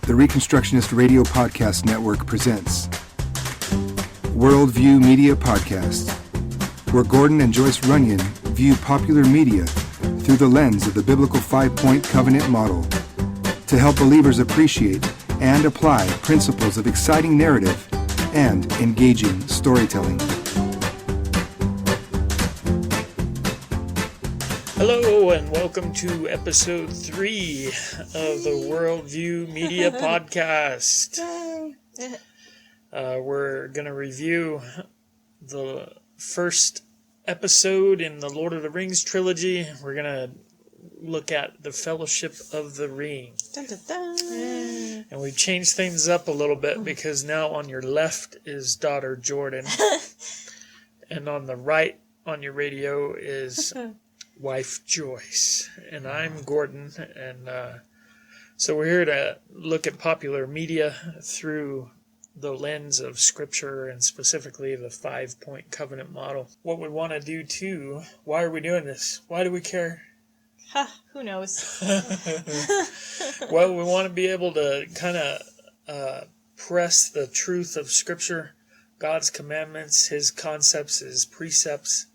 the Reconstructionist Radio Podcast Network presents Worldview Media Podcast, where Gordon and Joyce Runyon view popular media through the lens of the biblical five-point covenant model to help believers appreciate and apply principles of exciting narrative and engaging storytelling. Hello and welcome to episode 3 of the Worldview Media Podcast. We're going to review the first episode in the Lord of the Rings trilogy. We're going to look at the Fellowship of the Ring. Dun, dun, dun. And we've changed things up a little bit because now on your left is daughter Jordan. And on the right on your radio is wife Joyce. And I'm Gordon. And so we're here to look at popular media through the lens of Scripture and specifically the five-point covenant model. What we want to do too, why are we doing this? Why do we care? Who knows? Well, we want to be able to kind of press the truth of Scripture, God's commandments, His concepts, His precepts.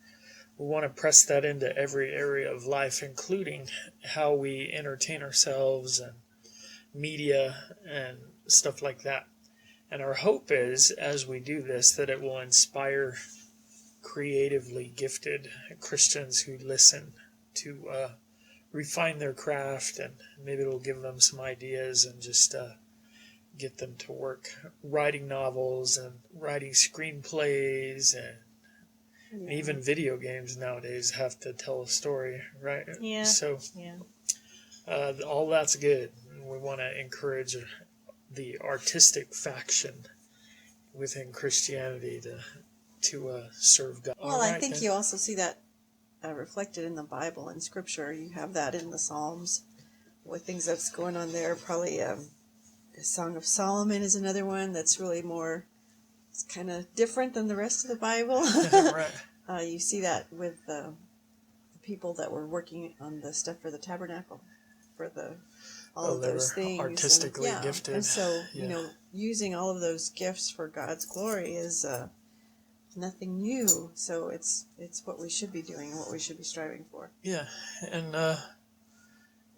We want to press that into every area of life, including how we entertain ourselves and media and stuff like that. And our hope is, as we do this, that it will inspire creatively gifted Christians who listen to refine their craft, and maybe it'll give them some ideas and just get them to work writing novels and writing screenplays, and even video games nowadays have to tell a story, right? Yeah. So all that's good. We want to encourage the artistic faction within Christianity to serve God. Well, I think you also see that reflected in the Bible and Scripture. You have that in the Psalms with things that's going on there. Probably a Song of Solomon is another one that's really more, it's kind of different than the rest of the Bible. Right. You see that with the people that were working on the stuff for the tabernacle, for all of those things. Artistically gifted. And so, using all of those gifts for God's glory is nothing new. So it's what we should be doing and what we should be striving for. Yeah, and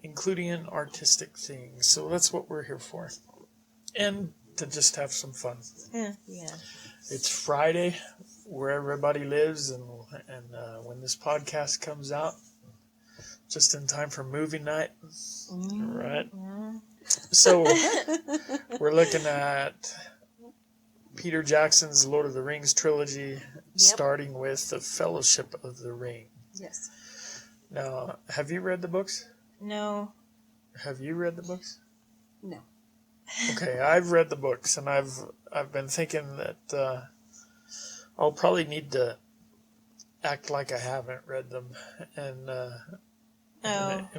including in artistic things. So that's what we're here for. And to just have some fun. Yeah. It's Friday, where everybody lives, and when this podcast comes out, just in time for movie night, right? So we're looking at Peter Jackson's Lord of the Rings trilogy, starting with the Fellowship of the Ring. Yes. Now, have you read the books? No. Have you read the books? No. Okay, I've read the books, and I've been thinking that I'll probably need to act like I haven't read them, and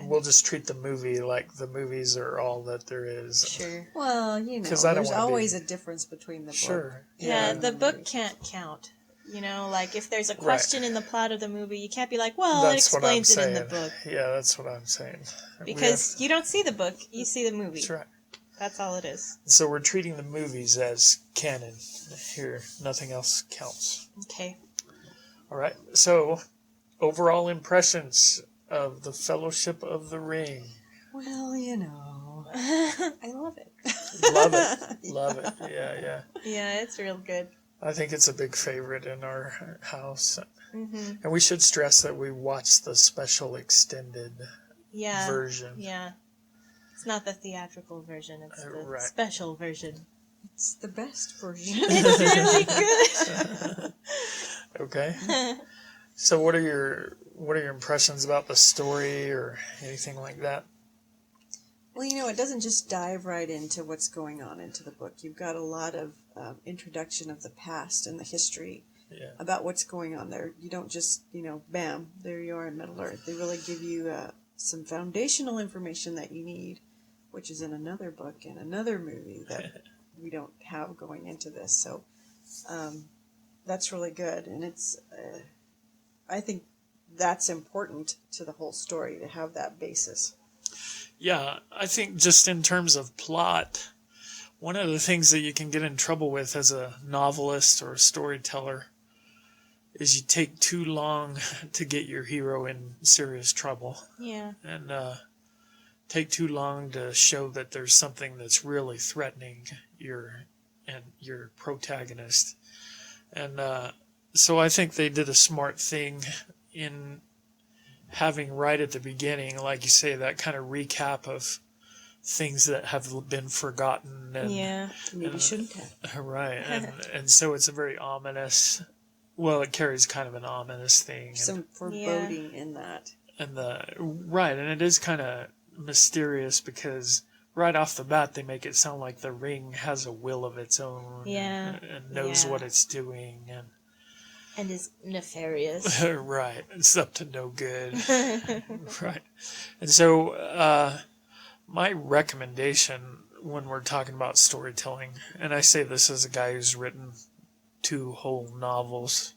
we'll just treat the movie like the movies are all that there is. Sure. Well, there's always a difference between the book. Sure. Yeah, the book can't count. Like if there's a question in the plot of the movie, you can't be like, well, it explains it in the book. Yeah, that's what I'm saying. Because you don't see the book, you see the movie. That's right. That's all it is. So we're treating the movies as canon here. Nothing else counts. Okay. All right. So, overall impressions of the Fellowship of the Ring. Well, I love it. Love it. Yeah. Yeah, it's real good. I think it's a big favorite in our house. Mm-hmm. And we should stress that we watched the special extended version. Yeah. It's not the theatrical version, it's the special version. It's the best version. It's really good. Okay. So what are your impressions about the story or anything like that? Well, it doesn't just dive right into what's going on into the book. You've got a lot of introduction of the past and the history about what's going on there. You don't just, bam, there you are in Middle Earth. They really give you some foundational information that you need, which is in another book and another movie that we don't have going into this. So that's really good. And it's, I think that's important to the whole story, to have that basis. Yeah, I think just in terms of plot, one of the things that you can get in trouble with as a novelist or a storyteller is you take too long to get your hero in serious trouble. Yeah. And take too long to show that there's something that's really threatening your protagonist. And so I think they did a smart thing in having right at the beginning, like you say, that kind of recap of things that have been forgotten. And, Yeah. Maybe shouldn't have. Right. And so it's a very ominous, well, it carries kind of an ominous thing. Some foreboding in that. And it is kind of mysterious because right off the bat they make it sound like the ring has a will of its own. Yeah. And knows what it's doing. And is nefarious. Right. It's up to no good. Right. And so my recommendation when we're talking about storytelling, and I say this as a guy who's written 2 whole novels,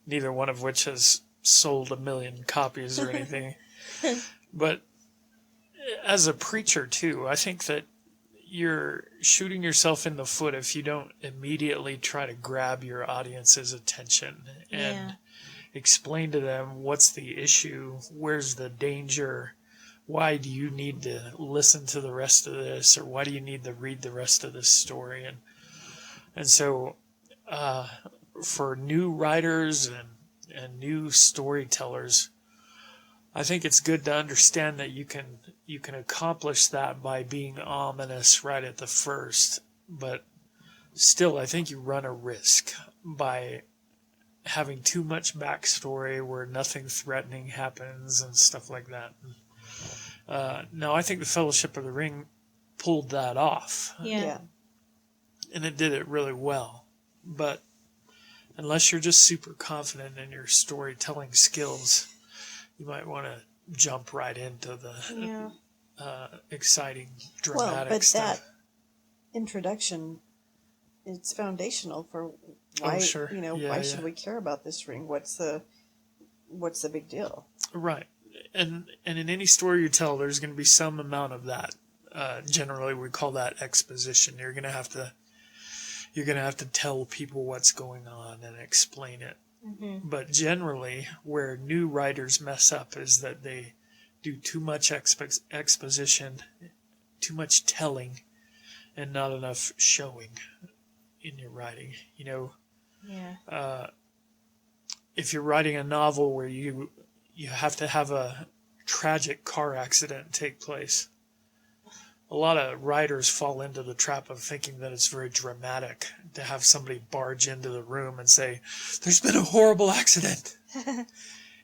neither one of which has sold 1 million copies or anything. But as a preacher too, I think that you're shooting yourself in the foot if you don't immediately try to grab your audience's attention and explain to them what's the issue, where's the danger, why do you need to listen to the rest of this, or why do you need to read the rest of this story. And so for new writers and new storytellers, I think it's good to understand that you can accomplish that by being ominous right at the first, but still I think you run a risk by having too much backstory where nothing threatening happens and stuff like that. Now I think the Fellowship of the Ring pulled that off. Yeah. And it did it really well. But unless you're just super confident in your storytelling skills, you might want to jump right into the exciting, dramatic stuff. That introduction, it's foundational for why why should we care about this ring? What's the big deal? Right. And in any story you tell, there's going to be some amount of that. Generally, we call that exposition. You're going to have to tell people what's going on and explain it. Mm-hmm. But generally, where new writers mess up is that they do too much exposition, too much telling, and not enough showing in your writing. If you're writing a novel where you have to have a tragic car accident take place, a lot of writers fall into the trap of thinking that it's very dramatic to have somebody barge into the room and say, "There's been a horrible accident,"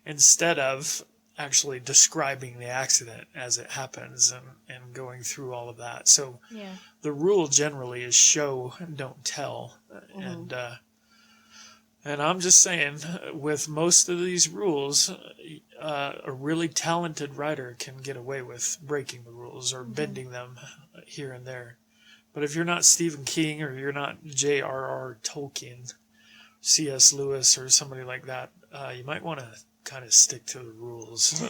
instead of actually describing the accident as it happens and going through all of that. So the rule generally is show, don't tell. Mm-hmm. And I'm just saying, with most of these rules, a really talented writer can get away with breaking the rules or bending them here and there. But if you're not Stephen King or you're not J.R.R. Tolkien, C.S. Lewis or somebody like that, you might want to kind of stick to the rules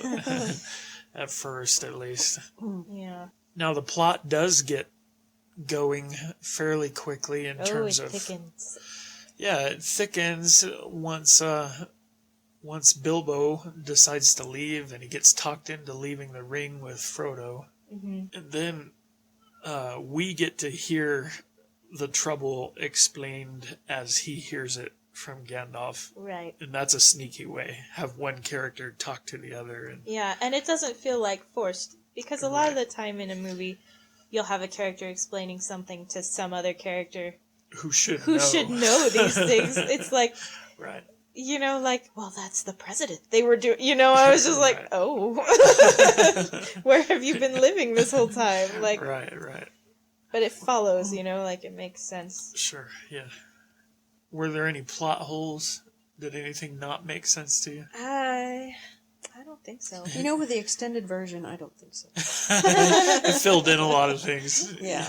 at first, at least. Yeah. Now, the plot does get going fairly quickly in terms of... thickens. Yeah, it thickens once Bilbo decides to leave and he gets talked into leaving the ring with Frodo. Mm-hmm. And then we get to hear the trouble explained as he hears it from Gandalf. Right. And that's a sneaky way. Have one character talk to the other. And it doesn't feel like forced. Because a lot of the time in a movie, you'll have a character explaining something to some other character who should know these things. It's like, right. Well, that's the president. They were doing, I was just like, oh, where have you been living this whole time? Like, right. But it follows, it makes sense. Sure, yeah. Were there any plot holes? Did anything not make sense to you? I don't think so. With the extended version, I don't think so. It filled in a lot of things. Yeah.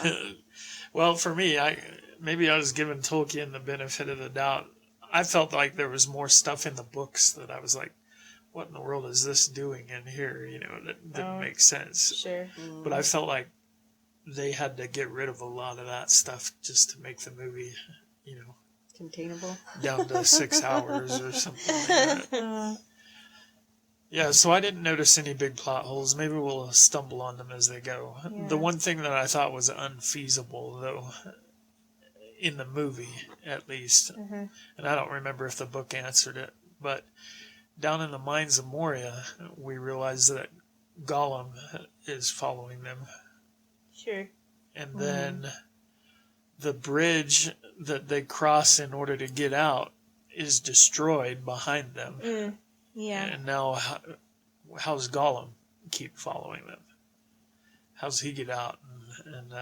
Well, for me, maybe I was giving Tolkien the benefit of the doubt. I felt like there was more stuff in the books that I was like, what in the world is this doing in here? That didn't make sense. Sure. But I felt like they had to get rid of a lot of that stuff just to make the movie, containable, down to 6 hours or something like that. Yeah, so I didn't notice any big plot holes. Maybe we'll stumble on them as they go. Yeah. The one thing that I thought was unfeasible, though, in the movie, at least, and I don't remember if the book answered it, but down in the mines of Moria, we realize that Gollum is following them. Sure. And then the bridge that they cross in order to get out is destroyed behind them. Yeah. And now, how's Gollum keep following them? How's he get out? And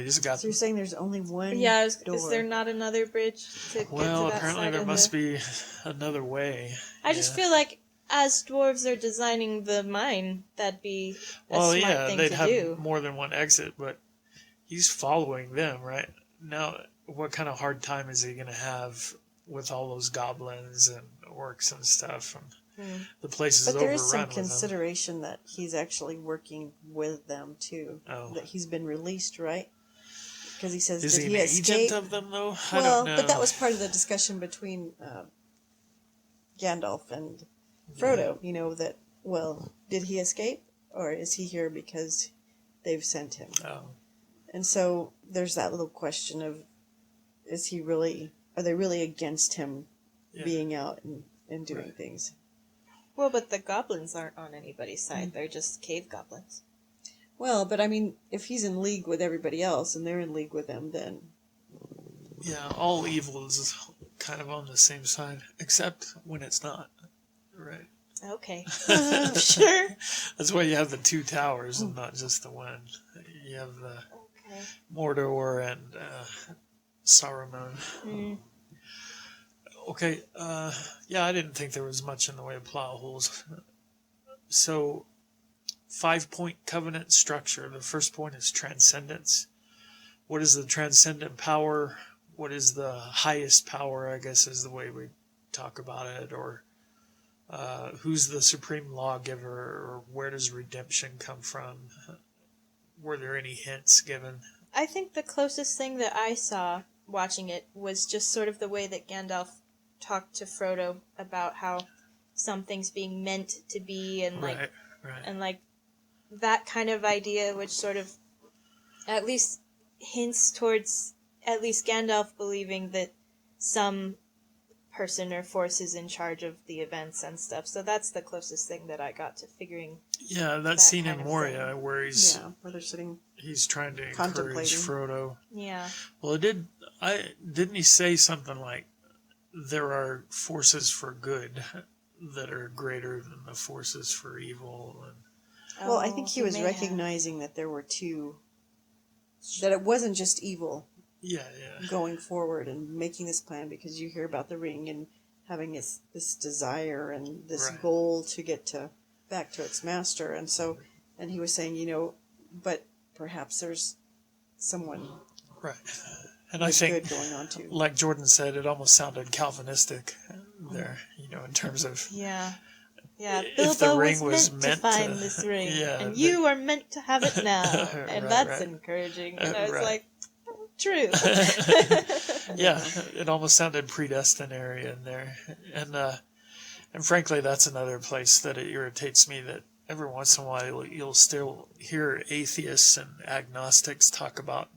he's got... So you're saying there's only one door. Is there not another bridge to get to that Well, apparently side there must be another way. I just feel like as dwarves are designing the mine, that'd be a smart thing they'd to have do. more than one exit, but he's following them, right? Now, what kind of hard time is he going to have with all those goblins and orcs and stuff? And the place is But overrun there is some with them. consideration that he's actually working with them too. Oh. That he's been released, right? Because he says, Is did he he an escape? agent of them, though? I Well, don't know. but that was part of the discussion between Gandalf and Frodo. That, did he escape? Or is he here because they've sent him? Oh. And so there's that little question of, are they really against him being out and doing things? Well, but the goblins aren't on anybody's side. They're just cave goblins. Well, but I mean, if he's in league with everybody else and they're in league with him, then... Yeah, all evil is kind of on the same side, except when it's not. Right. Okay. Sure. That's why you have the two towers and not just the one. You have the Mordor and Saruman. Okay, I didn't think there was much in the way of plot holes. So, 5-point covenant structure. The first point is transcendence. What is the transcendent power? What is the highest power, I guess, is the way we talk about it. Or who's the supreme lawgiver? Or where does redemption come from? Were there any hints given? I think the closest thing that I saw watching it was just sort of the way that Gandalf talked to Frodo about how something's being meant to be, and like that kind of idea, which sort of at least hints towards at least Gandalf believing that some person or force is in charge of the events and stuff. So that's the closest thing that I got to figuring. Yeah, that scene in Moria where where they're sitting, he's trying to encourage Frodo. Yeah. Well, didn't he say something like, there are forces for good that are greater than the forces for evil? And... Well, I think he was recognizing that there were two, that it wasn't just evil going forward and making this plan, because you hear about the ring and having this desire and this goal to get back to its master. And so, and he was saying, but perhaps there's someone and I think, good going on too. Like Jordan said, it almost sounded Calvinistic there, in terms of... Yeah. If the ring was meant to find this ring, and you are meant to have it now, and that's encouraging. And I was like, true. Yeah, it almost sounded predestinary in there, and frankly, that's another place that it irritates me, that every once in a while you'll still hear atheists and agnostics talk about.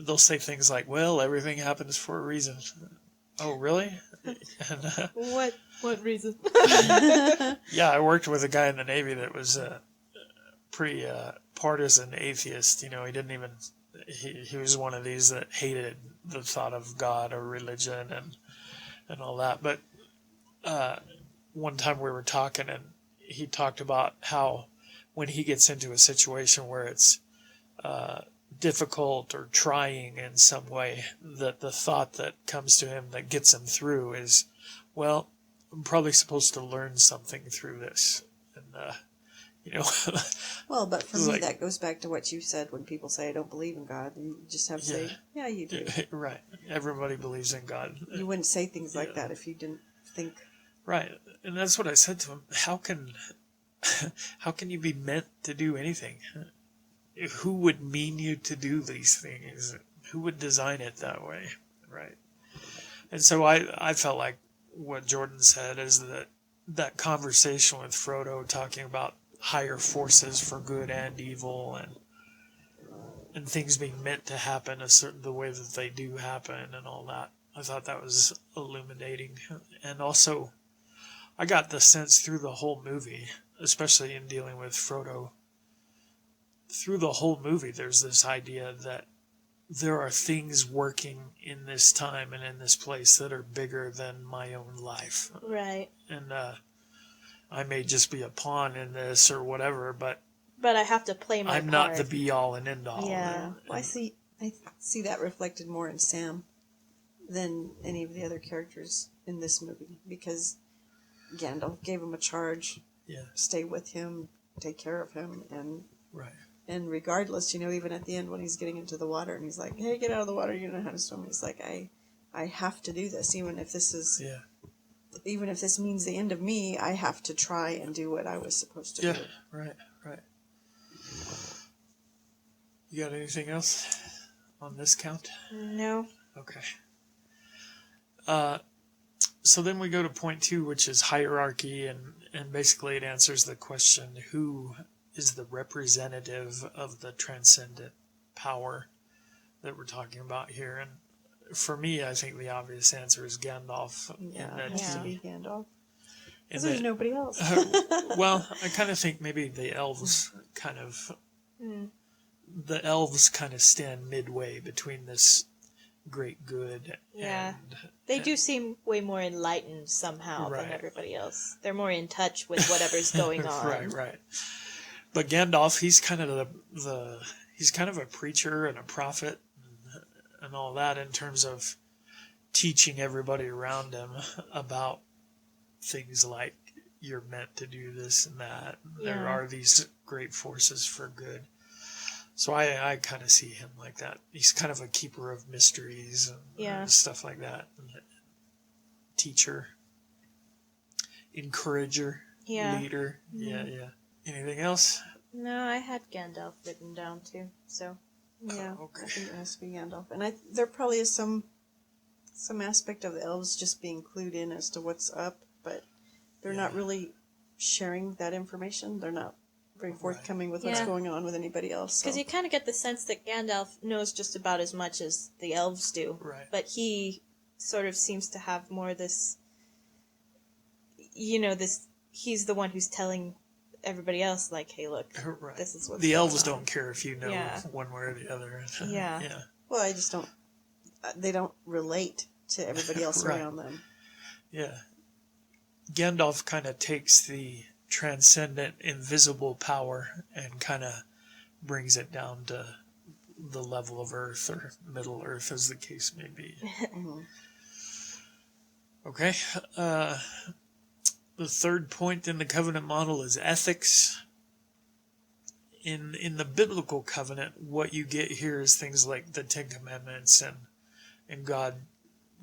They'll say things like, "Well, everything happens for a reason." Oh, really? And, What reason? Yeah, I worked with a guy in the Navy that was a pretty partisan atheist. He didn't even... He was one of these that hated the thought of God or religion and all that. But one time we were talking, and he talked about how when he gets into a situation where it's difficult or trying in some way, that the thought that comes to him that gets him through is, well, I'm probably supposed to learn something through this. And, Well, but for me, that goes back to what you said when people say, I don't believe in God. You just have to say, yeah, you do. Right. Everybody believes in God. You wouldn't say things like that if you didn't think. Right. And that's what I said to him. How can you be meant to do anything? who would mean you to do these things? Who would design it that way, right? And so I felt like what Jordan said is that conversation with Frodo talking about higher forces for good and evil and things being meant to happen the way that they do happen and all that. I thought that was illuminating. And also, I got the sense through the whole movie, especially in dealing with Frodo, through the whole movie there's this idea that there are things working in this time and in this place that are bigger than my own life. Right. And I may just be a pawn in this or whatever, but I have to play my I'm part. not the be-all and end-all. Yeah. Well, I see that reflected more in Sam than any of the other characters in this movie, because Gandalf gave him a charge. Yeah. Stay with him, take care of him, and Right. And regardless, even at the end when he's getting into the water and he's like, "Hey, get out of the water! You don't know how to swim." He's like, "I have to do this, even if this means the end of me. I have to try and do what I was supposed to do." Yeah. Right. You got anything else on this count? No. Okay. So then we go to point 2, which is hierarchy, and basically it answers the question, who is the representative of the transcendent power that we're talking about here? And for me, I think the obvious answer is Gandalf. Yeah, it has to be Gandalf. Because And there's nobody else. well, I kind of think maybe the elves kind of... The elves kind of stand midway between this great good and... They do seem way more enlightened somehow than everybody else. They're more in touch with whatever's going on. Right. But Gandalf, he's kind of he's kind of a preacher and a prophet and all that in terms of teaching everybody around him about things like you're meant to do this and that. Yeah. There are these great forces for good. So I kind of see him like that. He's kind of a keeper of mysteries and stuff like that. Teacher, encourager, leader. Yeah. Anything else? No, I had Gandalf written down too. So yeah, okay. I think it has to be Gandalf, and there probably is some aspect of the elves just being clued in as to what's up, but they're not really sharing that information. They're not very forthcoming with what's going on with anybody else. Because you kind of get the sense that Gandalf knows just about as much as the elves do. Right. But he sort of seems to have more this, he's the one who's telling everybody else, like, hey, look, this is what's the going elves on. don't care if you know one way or the other. Yeah. Well, I just don't, they don't relate to everybody else around them. Yeah. Gandalf kind of takes the transcendent, invisible power and kind of brings it down to the level of Earth or Middle Earth, as the case may be. Okay. The third point in the covenant model is ethics. In the biblical covenant, what you get here is things like the Ten Commandments and God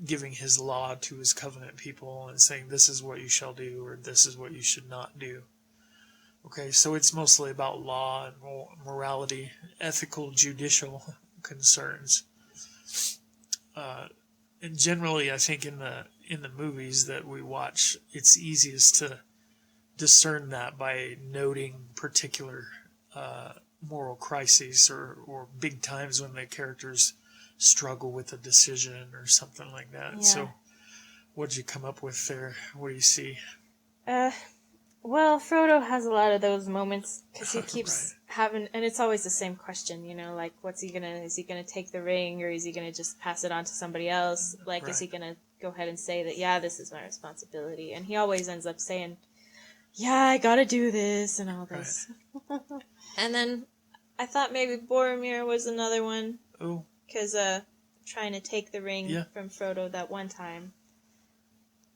giving his law to his covenant people and saying this is what you shall do or this is what you should not do. Okay, so it's mostly about law and morality, ethical, judicial concerns. And generally, I think in the movies that we watch, it's easiest to discern that by noting particular moral crises or big times when the characters struggle with a decision or something like that. Yeah. So what'd you come up with there? What do you see? Well, Frodo has a lot of those moments because he keeps having, and it's always the same question, like, is he gonna take the ring, or is he gonna just pass it on to somebody else? Like, is he gonna go ahead and say that, this is my responsibility? And he always ends up saying, I gotta do this and all this. Right. And then I thought maybe Boromir was another one. Oh. Because trying to take the ring from Frodo that one time.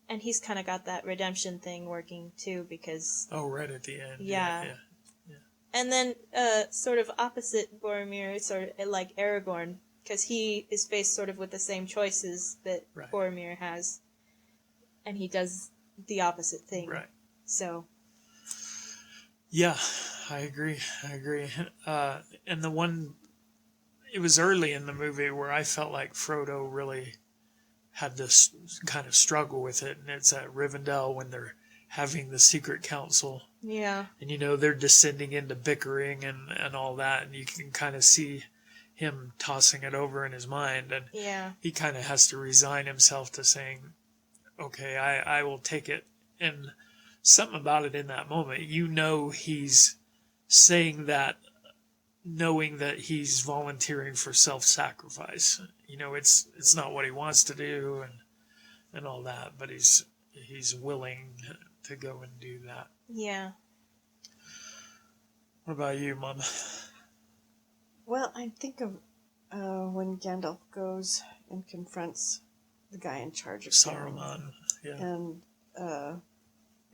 And he's kind of got that redemption thing working too, because... Oh, right at the end. Yeah. And then sort of opposite Boromir, sort of like Aragorn, because he is faced sort of with the same choices that Boromir has. And he does the opposite thing. Right. So... Yeah, I agree. And it was early in the movie where I felt like Frodo really had this kind of struggle with it, and it's at Rivendell when they're having the secret council. Yeah. And, they're descending into bickering and all that, and you can kind of see him tossing it over in his mind, and he kind of has to resign himself to saying, okay, I will take it. And something about it in that moment, he's saying that knowing that he's volunteering for self-sacrifice. It's not what he wants to do and all that, but he's willing to go and do that. Yeah. What about you, Mom? Well, I think of when Gandalf goes and confronts the guy in charge of Saruman. Yeah.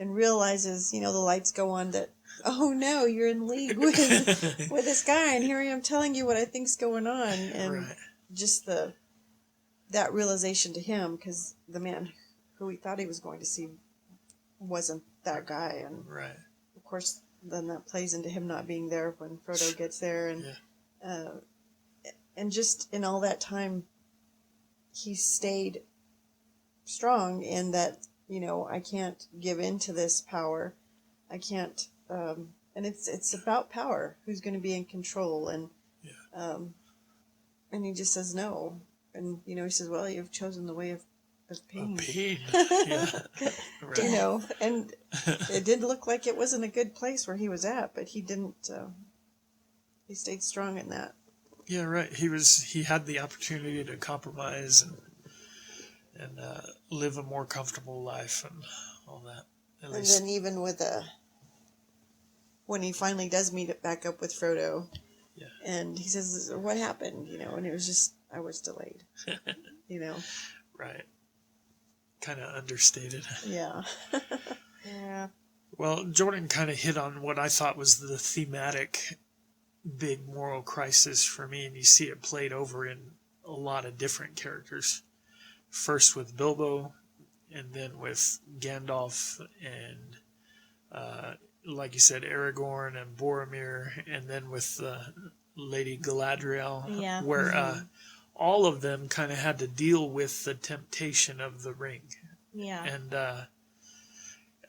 And realizes, the lights go on that, oh no, you're in league with this guy, and here I am telling you what I think's going on, and just that realization to him, because the man who he thought he was going to see wasn't that guy, and of course then that plays into him not being there when Frodo gets there, and just in all that time he stayed strong in that, I can't give in to this power. I can't, and it's about power. Who's going to be in control? And he just says no. And, he says, well, you've chosen the way of pain. Pain. And it did look like it wasn't a good place where he was at, but he didn't, he stayed strong in that. Yeah, right. He had the opportunity to compromise and live a more comfortable life and all that. And then even with when he finally does meet it back up with Frodo, and he says, "What happened?" And it was just, I was delayed. Right. Kind of understated. Yeah. Yeah. Well, Jordan kind of hit on what I thought was the thematic big moral crisis for me, and you see it played over in a lot of different characters. First with Bilbo, and then with Gandalf, and like you said, Aragorn and Boromir, and then with Lady Galadriel, where all of them kind of had to deal with the temptation of the ring. Yeah.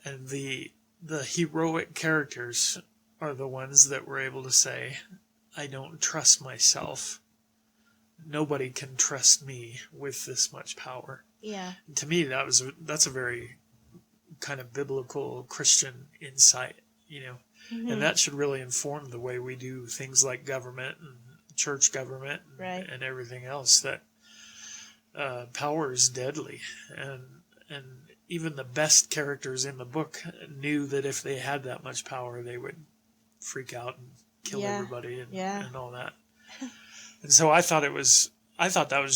And the heroic characters are the ones that were able to say, I don't trust myself. Nobody can trust me with this much power. Yeah. And to me, that's a very kind of biblical Christian insight, and that should really inform the way we do things like government and church government and everything else. That power is deadly, and even the best characters in the book knew that if they had that much power, they would freak out and kill everybody and all that. And so I thought that was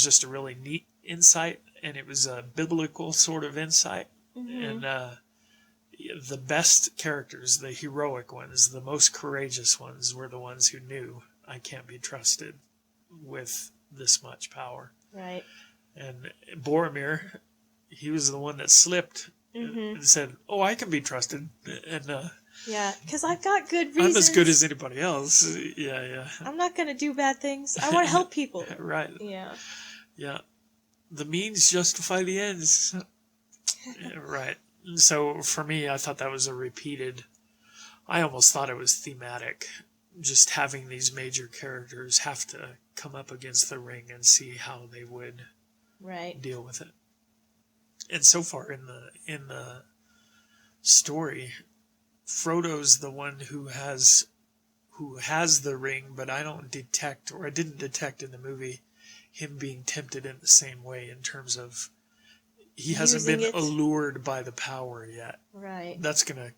just a really neat insight, and it was a biblical sort of insight. And the best characters, the heroic ones, the most courageous ones, were the ones who knew I can't be trusted with this much power. Right. And Boromir, he was the one that slipped and said, "Oh, I can be trusted," and because I've got good reasons. I'm as good as anybody else. Yeah. I'm not going to do bad things. I want to help people. Right. Yeah. The means justify the ends. Right. So for me, I thought that was I almost thought it was thematic. Just having these major characters have to come up against the ring and see how they would deal with it. And so far in the story, Frodo's the one who has the ring, but I didn't detect in the movie him being tempted in the same way, in terms of he hasn't been allured by the power yet. Right. That's gonna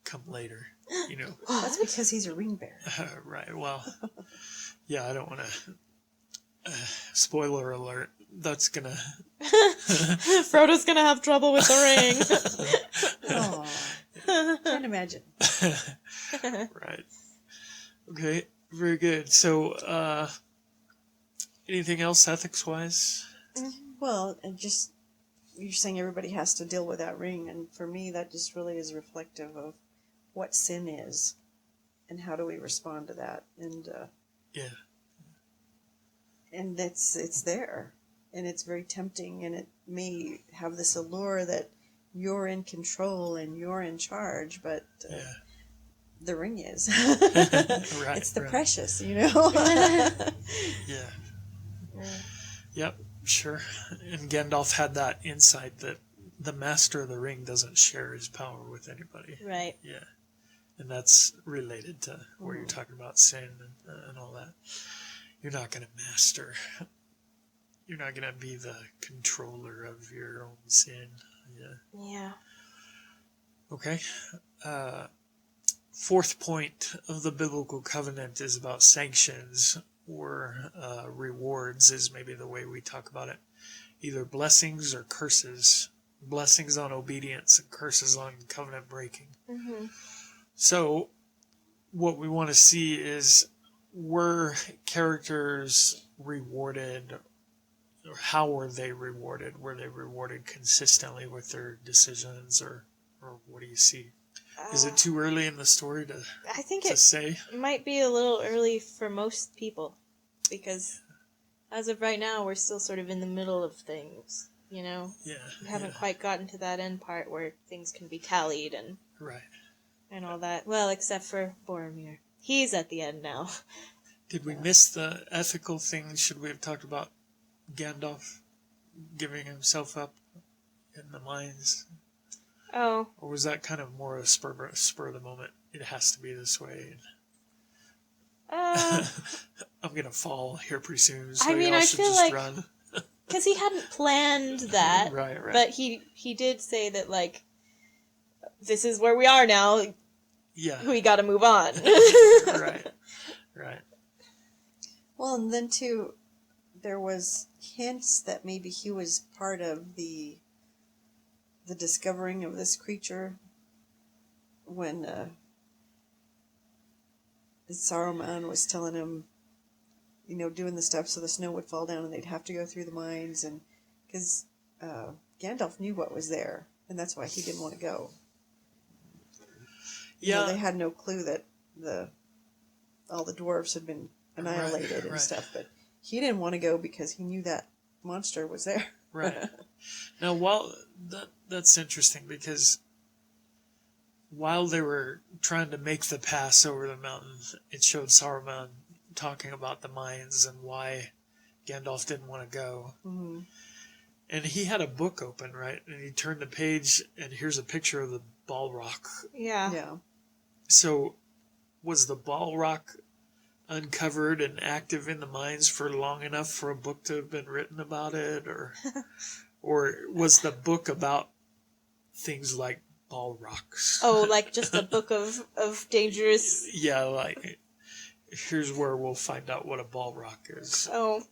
come later, That's because he's a ring bearer. Right. Well, yeah. I don't want to. Spoiler alert. That's gonna. Frodo's gonna have trouble with the ring. Oh, can't imagine. Right. Okay. Very good. So, anything else ethics-wise? Well, and just you're saying everybody has to deal with that ring, and for me, that just really is reflective of what sin is. and how do we respond to that? And and it's there, and it's very tempting, and it may have this allure that you're in control and you're in charge, but the ring is. Right, it's the right. precious, Yeah. Yep, sure. And Gandalf had that insight that the master of the ring doesn't share his power with anybody. Right. Yeah. And that's related to where you're talking about sin and all that. You're not going to master. You're not going to be the controller of your own sin. Yeah. Yeah. Okay. Fourth point of the biblical covenant is about sanctions, or rewards is maybe the way we talk about it. Either blessings or curses. Blessings on obedience and curses on covenant breaking. Mm-hmm. So what we want to see is, were characters rewarded, or how were they rewarded? Were they rewarded consistently with their decisions, or what do you see? Is it too early in the story to I think say? It might be a little early for most people, because as of right now, we're still sort of in the middle of things, you know? Yeah. We haven't quite gotten to that end part where things can be tallied and all that. Well, except for Boromir. He's at the end now. Did we miss the ethical thing? Should we have talked about Gandalf giving himself up in the mines? Oh. Or was that kind of more a spur of the moment? It has to be this way. I'm going to fall here pretty soon, so y'all should just run. Because he hadn't planned that. Right. But he did say that, like, this is where we are now. Yeah. We got to move on. Right. Well, and then too, there was hints that maybe he was part of the discovering of this creature when Saruman was telling him, doing the stuff so the snow would fall down and they'd have to go through the mines, and because Gandalf knew what was there, and that's why he didn't want to go. They had no clue that all the dwarves had been annihilated and stuff, but he didn't want to go because he knew that monster was there. Right. Now, while that's interesting, because while they were trying to make the pass over the mountain, it showed Saruman talking about the mines and why Gandalf didn't want to go. Mm-hmm. And he had a book open, right? And he turned the page, and here's a picture of the Balrog. Yeah. So, was the Balrog uncovered and active in the mines for long enough for a book to have been written about it, or was the book about things like Balrogs? Oh, like just a book of dangerous... Yeah, like, here's where we'll find out what a Balrog is. Oh.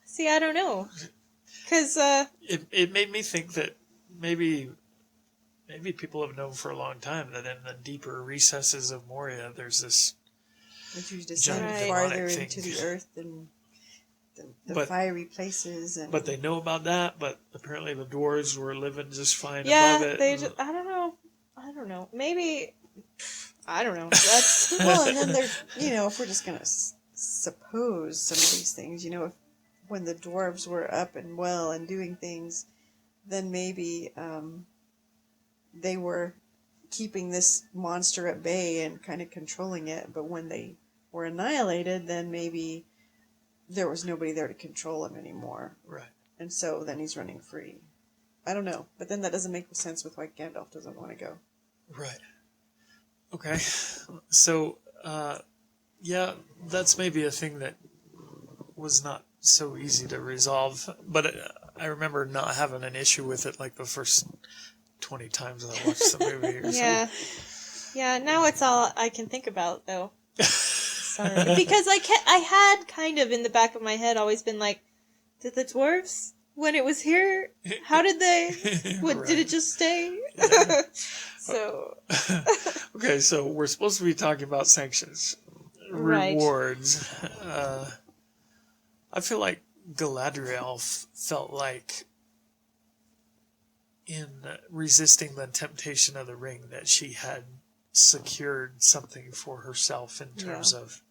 See, I don't know. Because, It made me think that maybe people have known for a long time that in the deeper recesses of Moria, there's this that you descend farther thing into the earth than the fiery places. But they know about that, but apparently the dwarves were living just fine yeah, above it. I don't know. Maybe, I don't know. That's well, and then there's, if we're just going to suppose some of these things, if when the dwarves were up and well and doing things, then maybe they were keeping this monster at bay and kind of controlling it, but when they were annihilated, then maybe there was nobody there to control him anymore. Right. And so then he's running free. I don't know, but then that doesn't make sense with why Gandalf doesn't want to go. Right. Okay. So, that's maybe a thing that was not so easy to resolve, but I remember not having an issue with it like the first 20 times I watched the movie or something. Yeah, now it's all I can think about, though. Sorry. Because I had kind of in the back of my head always been like, did the dwarves, when it was here, how did they, did it just stay? Yeah. So. Okay, so we're supposed to be talking about sanctions. Rewards. I feel like Galadriel felt like in resisting the temptation of the ring that she had secured something for herself in terms of,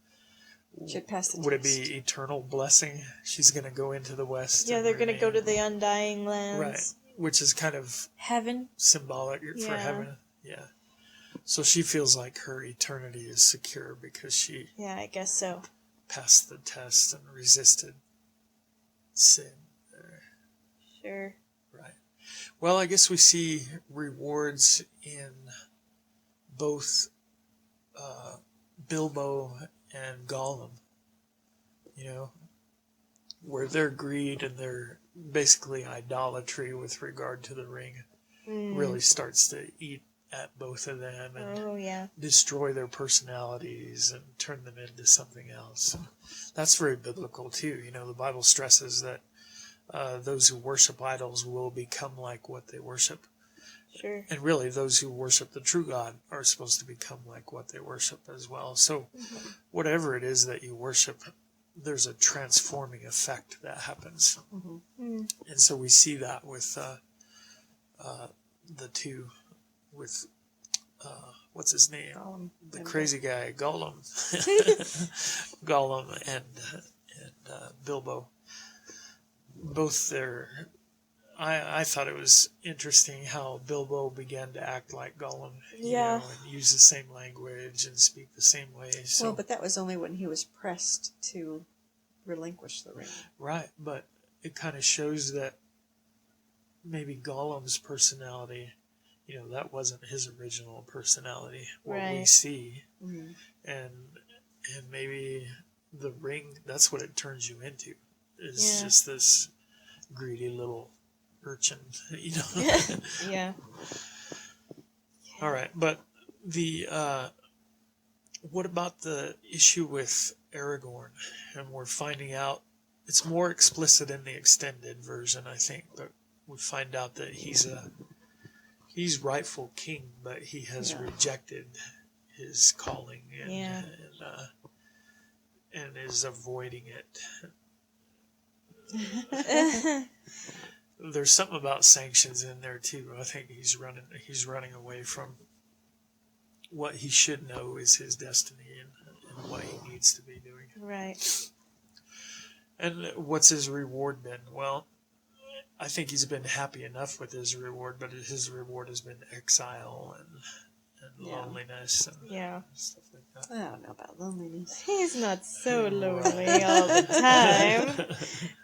should pass the would test. it be eternal blessing? She's going to go into the West. Yeah, they're going to go to the undying lands. Right, which is kind of heaven. Symbolic for heaven. Yeah. So she feels like her eternity is secure because she I guess so. passed the test and resisted sin. Sure. Right. Well, I guess we see rewards in both Bilbo and Gollum, where their greed and their basically idolatry with regard to the ring really starts to eat at both of them and destroy their personalities and turn them into something else. And that's very biblical too. The Bible stresses that those who worship idols will become like what they worship. Sure. And really, those who worship the true God are supposed to become like what they worship as well. So whatever it is that you worship, there's a transforming effect that happens. And so we see that with the two, with what's his name? Gollum. The crazy guy, Gollum. Gollum and Bilbo. Both their... I thought it was interesting how Bilbo began to act like Gollum, and use the same language and speak the same way. So, well, but that was only when he was pressed to relinquish the ring. Right, but it kind of shows that maybe Gollum's personality, that wasn't his original personality, what we see. And maybe the ring, that's what it turns you into, is just this greedy little urchin, Yeah. All right, but the what about the issue with Aragorn? And we're finding out it's more explicit in the extended version, I think, but we find out that he's rightful king, but he has rejected his calling and is avoiding it. There's something about sanctions in there too. I think he's running away from what he should know is his destiny and what he needs to be doing. Right. And what's his reward been? Well, I think he's been happy enough with his reward, but his reward has been exile and loneliness and stuff like that. I don't know about loneliness. He's not so lonely all the time.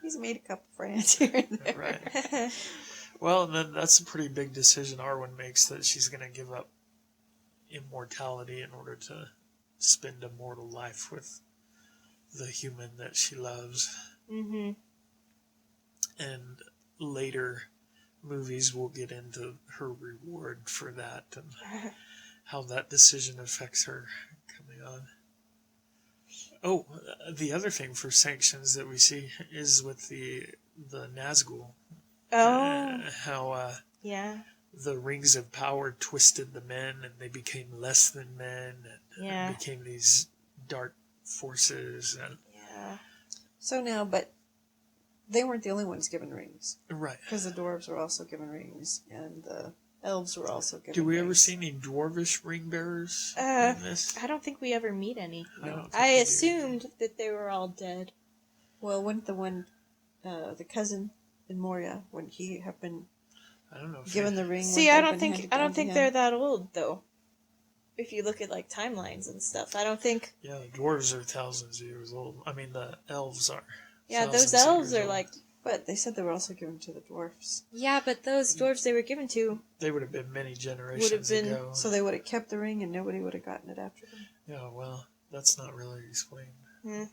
He's made a couple friends here and there. Right. Well, and then that's a pretty big decision Arwen makes, that she's going to give up immortality in order to spend a mortal life with the human that she loves. And later movies will get into her reward for that and how that decision affects her coming on. Oh, the other thing for sanctions that we see is with the Nazgul. How the rings of power twisted the men and they became less than men and became these dark forces. And So now, but they weren't the only ones given rings. Right. Because the dwarves were also given rings and the elves were also given rings. Do we ever see any dwarvish ring bearers in this? I don't think we ever meet any. I assumed that they were all dead. Well, wouldn't the cousin in Moria, wouldn't he have been given the ring? See, I don't think they're that old though. If you look at like timelines and stuff, I don't think. Yeah, the dwarves are thousands of years old. I mean, the elves are. Yeah, those elves are like. But they said they were also given to the dwarfs. Yeah, but those dwarves they were given to. They would have been many generations ago. So they would have kept the ring and nobody would have gotten it after them. Yeah, well, that's not really explained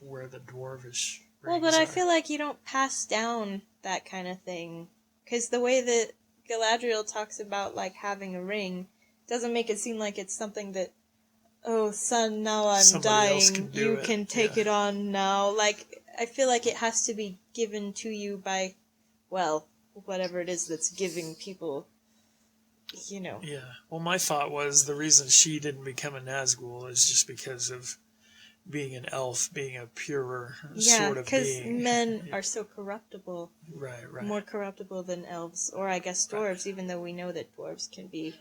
where the dwarvish. Well, but I feel like you don't pass down that kind of thing, because the way that Galadriel talks about like having a ring doesn't make it seem like it's something that, oh son, now I'm dying, you can take it on now. Like, I feel like it has to be given to you by, well, whatever it is that's giving people, Yeah. Well, my thought was the reason she didn't become a Nazgul is just because of being an elf, being a purer Yeah, sort of because being. men are so corruptible. Right. More corruptible than elves, or I guess dwarves, even though we know that dwarves can be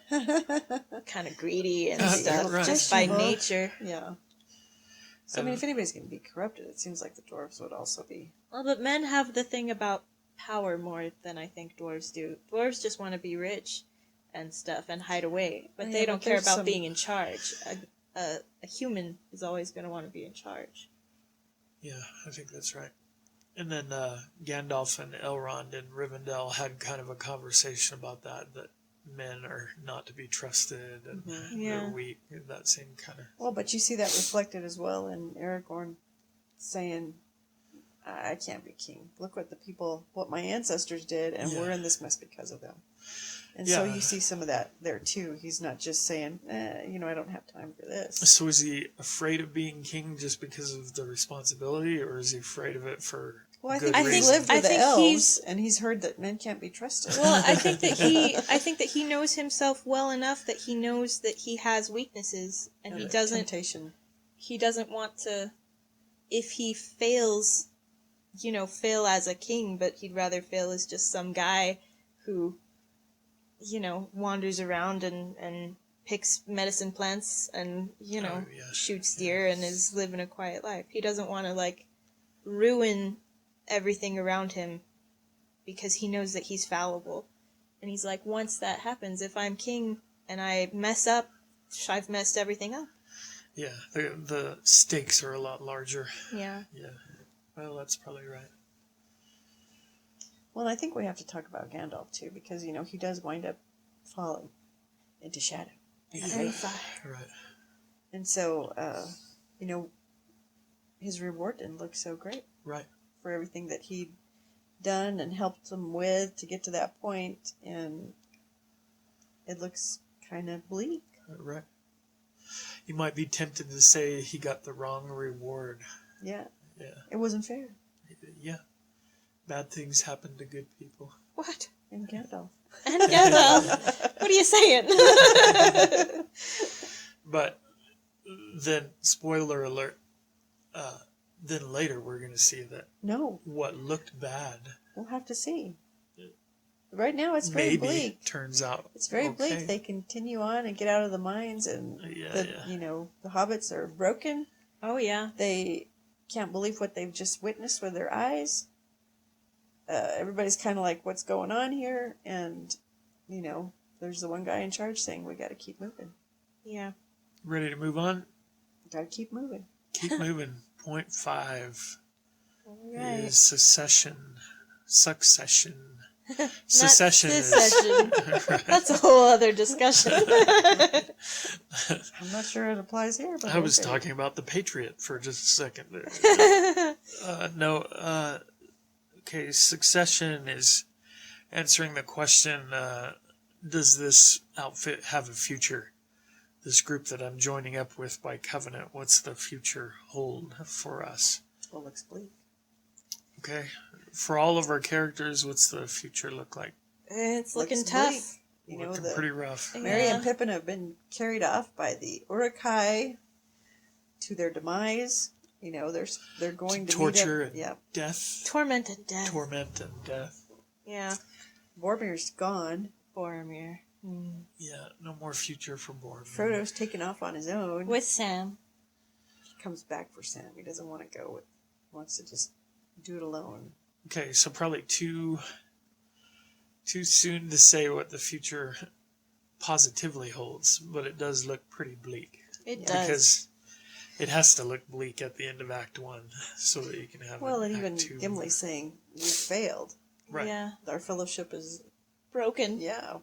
kind of greedy and stuff just by nature. Yeah. So, I mean, if anybody's going to be corrupted, it seems like the dwarves would also be. Well, but men have the thing about power more than I think dwarves do. Dwarves just want to be rich and stuff and hide away, but they don't care about being in charge. A human is always going to want to be in charge. Yeah, I think that's right. And then Gandalf and Elrond in Rivendell had kind of a conversation about that men are not to be trusted and they're weak, that same kind of... Well, but you see that reflected as well in Aragorn saying, I can't be king. Look what my ancestors did, and we're in this mess because of them. And so you see some of that there too. He's not just saying, I don't have time for this. So is he afraid of being king just because of the responsibility, or is he afraid of it for I good think reason? he's lived with the elves, and he's heard that men can't be trusted. Well, I think that he knows himself well enough that he knows that he has weaknesses, and he doesn't. Temptation. He doesn't want to. If he fails, fail as a king, but he'd rather fail as just some guy who, wanders around and picks medicine plants and shoots deer and is living a quiet life. He doesn't want to ruin everything around him because he knows that he's fallible. And he's like, once that happens, if I'm king and I mess up, I've messed everything up. Yeah, the stakes are a lot larger. Yeah. Yeah. Well, that's probably right. Well, I think we have to talk about Gandalf too, because he does wind up falling into shadow. Right. And so, his reward didn't look so great. Right. For everything that he'd done and helped them with to get to that point, and it looks kind of bleak. Right. You might be tempted to say he got the wrong reward. Yeah. Yeah. It wasn't fair. Yeah. Bad things happen to good people. What? And Gandalf. And Gandalf. What are you saying? But then, spoiler alert, then later we're going to see that what looked bad... We'll have to see. Right now it's very bleak. Turns out it's very bleak. They continue on and get out of the mines, and the hobbits are broken. Oh yeah. They can't believe what they've just witnessed with their eyes. Everybody's kind of like, what's going on here? And there's the one guy in charge saying, we got to keep moving. Yeah. Ready to move on? Got to keep moving. Keep moving. Point 5 right. is succession. Secession is... That's a whole other discussion. I'm not sure it applies here. But I was talking about the Patriot for just a second there. Okay, succession is answering the question, does this outfit have a future? This group that I'm joining up with by covenant, what's the future hold for us? Well, looks bleak. Okay. For all of our characters, what's the future look like? It's looking tough. Looking pretty rough. Merry and Pippin have been carried off by the Uruk-hai to their demise. They're going to torture and death. Torment and death. Yeah. Boromir's gone. Boromir. Yeah, no more future for Boromir. Frodo's taken off on his own. With Sam. He comes back for Sam. He doesn't want to go. Wants to just do it alone. Okay, so probably too soon to say what the future positively holds, but it does look pretty bleak. It does. Because it has to look bleak at the end of Act 1 so that you can have and even Gimli saying, we failed. Right. Yeah. Our fellowship is broken. Yeah.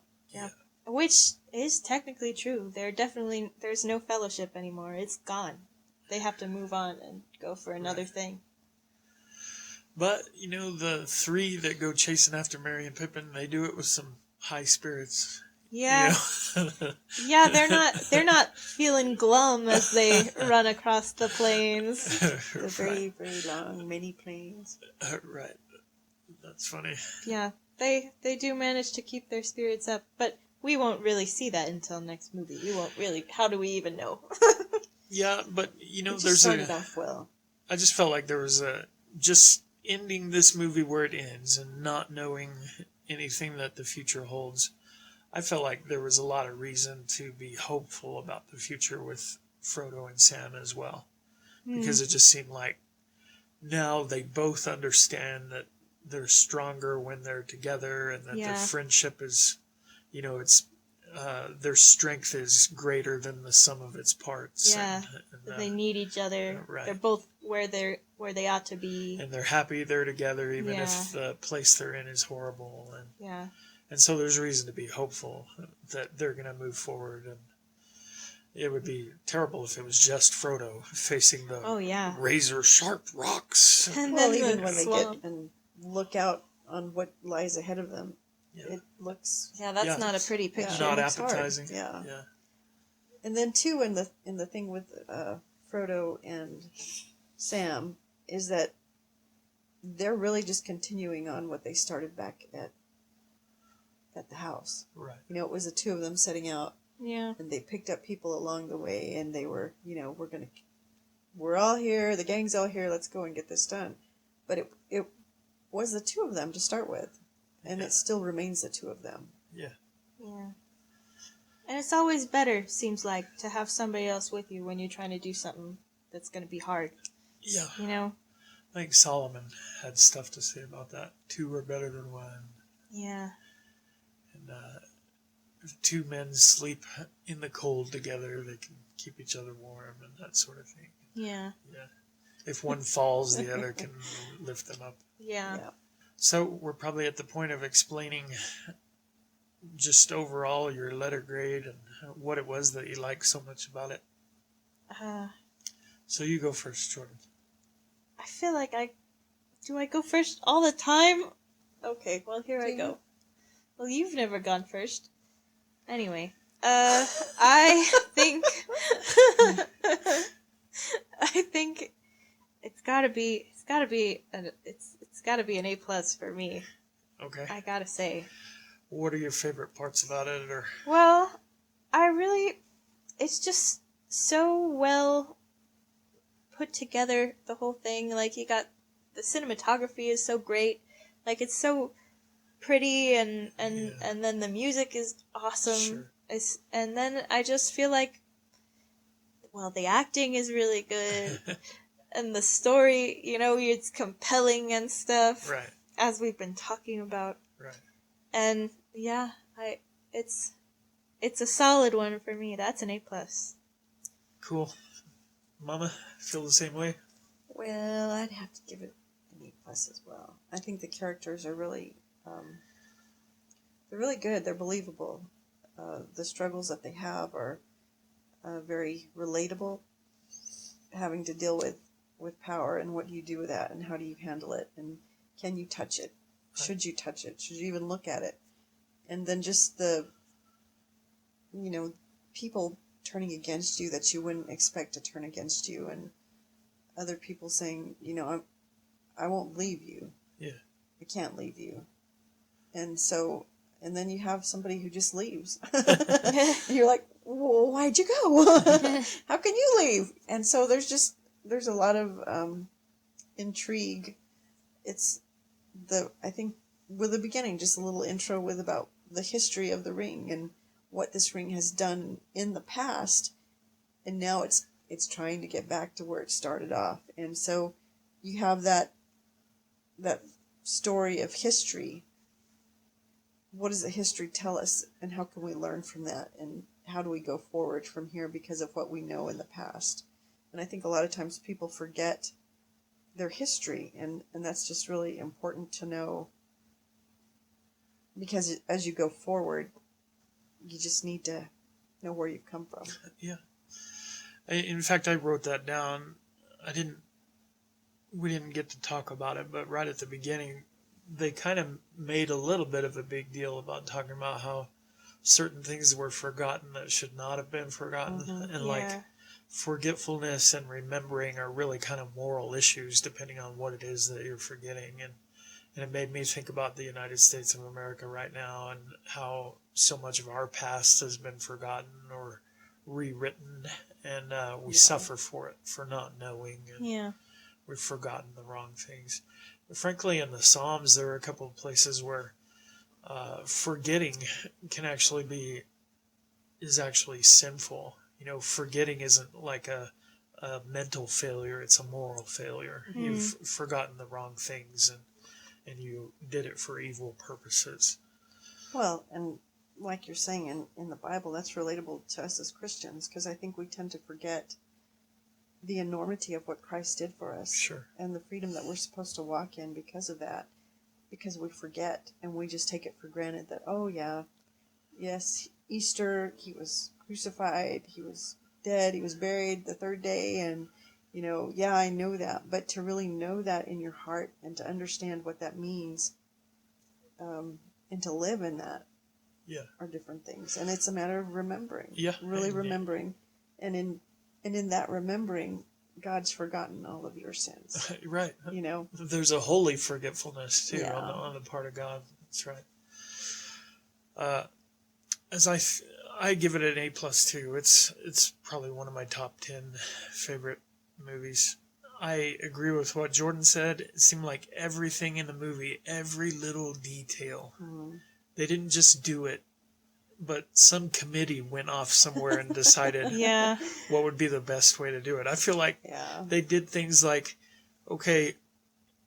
Which is technically true. There's no fellowship anymore. It's gone. They have to move on and go for another thing. But, the 3 that go chasing after Merry and Pippin, they do it with some high spirits. Yeah. Yeah, they're not feeling glum as they run across the plains. The very, very long, many plains. Right. That's funny. Yeah, they do manage to keep their spirits up, but we won't really see that until next movie. We won't really... How do we even know? Yeah, but It just there's started off well. I just felt like there was just ending this movie where it ends and not knowing anything that the future holds. I felt like there was a lot of reason to be hopeful about the future with Frodo and Sam as well, because it just seemed like now they both understand that they're stronger when they're together, and that their friendship is, it's their strength is greater than the sum of its parts. Yeah, and they need each other. Right. They're both where they ought to be, and they're happy they're together, even if the place they're in is horrible. Yeah. And so there's reason to be hopeful that they're going to move forward. And it would be terrible if it was just Frodo facing the razor sharp rocks. And well, then even when they get and look out on what lies ahead of them, it looks that's not a pretty picture. Not appetizing. Yeah. And then too, in the thing with Frodo and Sam is that they're really just continuing on what they started back at the house. Right. It was the two of them setting out. Yeah. And they picked up people along the way, and they were, we're all here, the gang's all here, let's go and get this done. But it was the two of them to start with, and it still remains the two of them. Yeah. Yeah. And it's always better, seems like, to have somebody else with you when you're trying to do something that's going to be hard. Yeah. I think Solomon had stuff to say about that. Two are better than one. Yeah. And if two men sleep in the cold together, they can keep each other warm and that sort of thing. Yeah. Yeah. If one falls, the other can lift them up. Yeah. So we're probably at the point of explaining just overall your letter grade and what it was that you liked so much about it. So you go first, Jordan. I feel like do I go first all the time? Okay, well, here I go. Well, you've never gone first. Anyway, I think it's gotta be an A+ for me. Okay. I gotta say. What are your favorite parts about it, or? Well, it's just so well put together, the whole thing. Like, you got, the cinematography is so great. Like, it's so pretty, and then the music is awesome. Sure. And then I just feel like, well, the acting is really good, and the story, it's compelling and stuff. Right. As we've been talking about. Right. And yeah, it's a solid one for me. That's an A+. Cool. Mama, feel the same way? Well, I'd have to give it an A+ as well. I think the characters are really, they're really good. They're believable. The struggles that they have are very relatable. Having to deal with power, and what do you do with that, and how do you handle it, and can you touch it? Should you touch it? Should you even look at it? And then just the, people turning against you that you wouldn't expect to turn against you, and other people saying, I won't leave you. Yeah. I can't leave you. And so, and then you have somebody who just leaves. You're like, well, why'd you go? How can you leave? And so there's a lot of intrigue. I think with the beginning, just a little intro with about the history of the ring and what this ring has done in the past, and now it's trying to get back to where it started off. And so you have that story of history. What does the history tell us, and how can we learn from that, and how do we go forward from here because of what we know in the past? And I think a lot of times people forget their history, and that's just really important to know, because as you go forward, you just need to know where you've come from. Yeah. In fact, I wrote that down. We didn't get to talk about it, but right at the beginning, they kind of made a little bit of a big deal about talking about how certain things were forgotten that should not have been forgotten. Mm-hmm. And like forgetfulness and remembering are really kind of moral issues depending on what it is that you're forgetting. And it made me think about the United States of America right now, and how so much of our past has been forgotten or rewritten, and we suffer for it, for not knowing. And we've forgotten the wrong things. But frankly, in the Psalms, there are a couple of places where forgetting is actually sinful. Forgetting isn't like a mental failure, it's a moral failure. You've forgotten the wrong things, and you did it for evil purposes. Well, and like you're saying in the Bible, that's relatable to us as Christians, because I think we tend to forget the enormity of what Christ did for us. Sure. And the freedom that we're supposed to walk in because of that, because we forget and we just take it for granted that, oh yeah, yes, Easter, he was crucified, he was dead, he was buried the third day, and I know that, but to really know that in your heart and to understand what that means, and to live in that, are different things. And it's a matter of remembering, really remembering, and in that remembering, God's forgotten all of your sins. Right. There's a holy forgetfulness too on the part of God. That's right. As I give it an A+ too. It's probably one of my top 10 favorite movies. I agree with what Jordan said. It seemed like everything in the movie, every little detail, they didn't just do it, but some committee went off somewhere and decided what would be the best way to do it. I feel like they did things like, okay,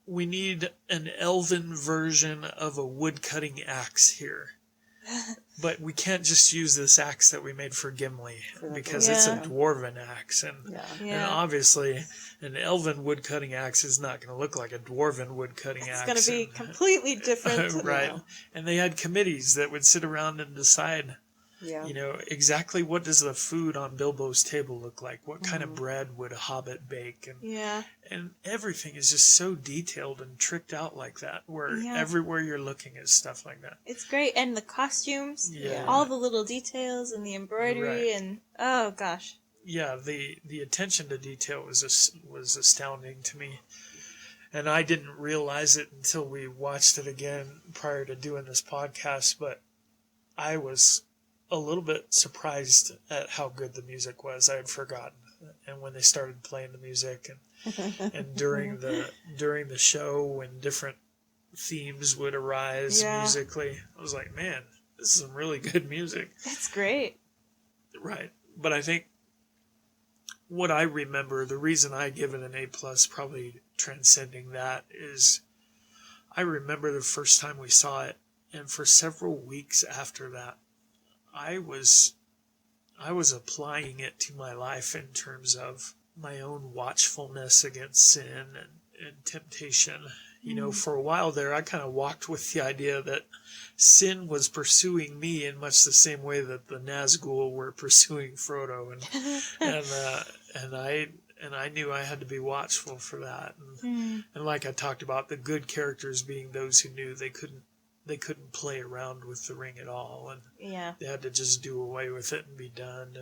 we need an elven version of a wood-cutting axe here. But we can't just use this axe that we made for Gimli, because it's a dwarven axe. And obviously, an elven wood-cutting axe is not going to look like a dwarven wood-cutting axe. It's going to be completely different. Right. And they had committees that would sit around and decide, exactly what does the food on Bilbo's table look like? What kind of bread would a hobbit bake? And everything is just so detailed and tricked out like that, where everywhere you're looking is stuff like that. It's great. And the costumes, all the little details and the embroidery, and oh gosh. Yeah, the attention to detail was astounding to me. And I didn't realize it until we watched it again prior to doing this podcast, but I was a little bit surprised at how good the music was. I had forgotten. And when they started playing the music and during the show, when different themes would arise musically, I was like, man, this is some really good music. It's great. Right. But I think what I remember, the reason I give it an A+, probably transcending that, is I remember the first time we saw it, and for several weeks after that, I was applying it to my life in terms of my own watchfulness against sin and temptation. For a while there, I kind of walked with the idea that sin was pursuing me in much the same way that the Nazgul were pursuing Frodo, and I knew I had to be watchful for that. And like I talked about, the good characters being those who knew they couldn't play around with the ring at all, and they had to just do away with it and be done.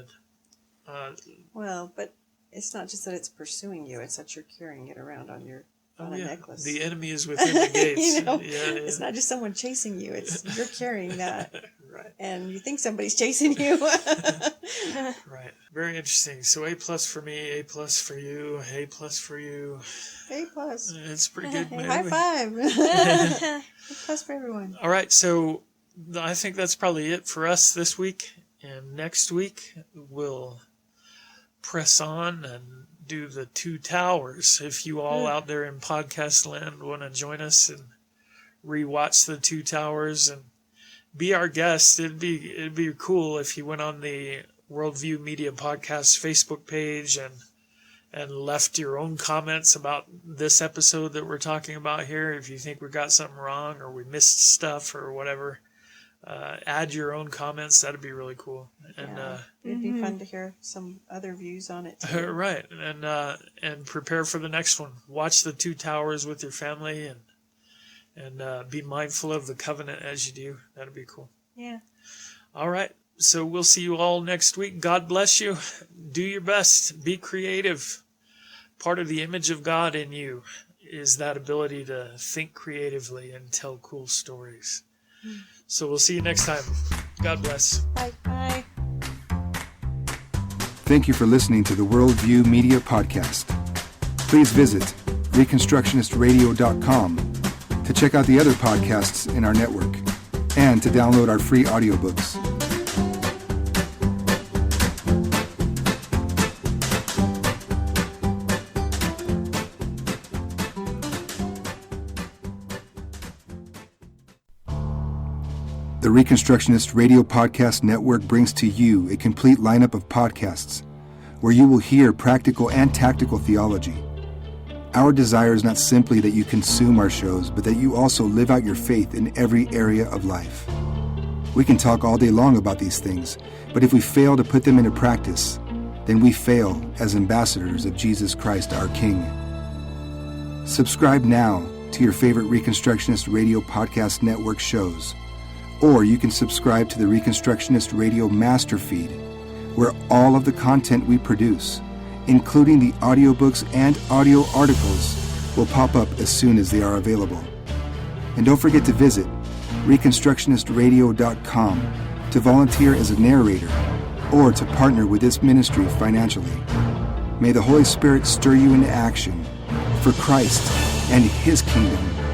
And well, but it's not just that it's pursuing you; it's that you're carrying it around on a necklace. The enemy is within the gates. It's not just someone chasing you; it's you're carrying that, right? And you think somebody's chasing you. Right. Very interesting. So A+ for me, A+ for you, A+ for you. A+. It's a pretty good movie. High five. A+ for everyone. All right, so I think that's probably it for us this week. And next week, we'll press on and do the Two Towers. If you all out there in podcast land want to join us and rewatch the Two Towers and be our guest, it'd be cool if you went on the Worldview Media Podcast Facebook page and left your own comments about this episode that we're talking about here. If you think we got something wrong or we missed stuff or whatever, add your own comments. That'd be really cool. And it'd be fun to hear some other views on it too. Right. And prepare for the next one. Watch the Two Towers with your family and be mindful of the covenant as you do. That'd be cool. Yeah. All right. So we'll see you all next week. God bless you. Do your best. Be creative. Part of the image of God in you is that ability to think creatively and tell cool stories. So we'll see you next time. God bless. Bye. Bye. Thank you for listening to the Worldview Media Podcast. Please visit reconstructionistradio.com to check out the other podcasts in our network and to download our free audiobooks. The Reconstructionist Radio Podcast Network brings to you a complete lineup of podcasts where you will hear practical and tactical theology. Our desire is not simply that you consume our shows, but that you also live out your faith in every area of life. We can talk all day long about these things, but if we fail to put them into practice, then we fail as ambassadors of Jesus Christ, our King. Subscribe now to your favorite Reconstructionist Radio Podcast Network shows, or you can subscribe to the Reconstructionist Radio Master Feed, where all of the content we produce, including the audiobooks and audio articles, will pop up as soon as they are available. And don't forget to visit reconstructionistradio.com to volunteer as a narrator or to partner with this ministry financially. May the Holy Spirit stir you into action for Christ and His kingdom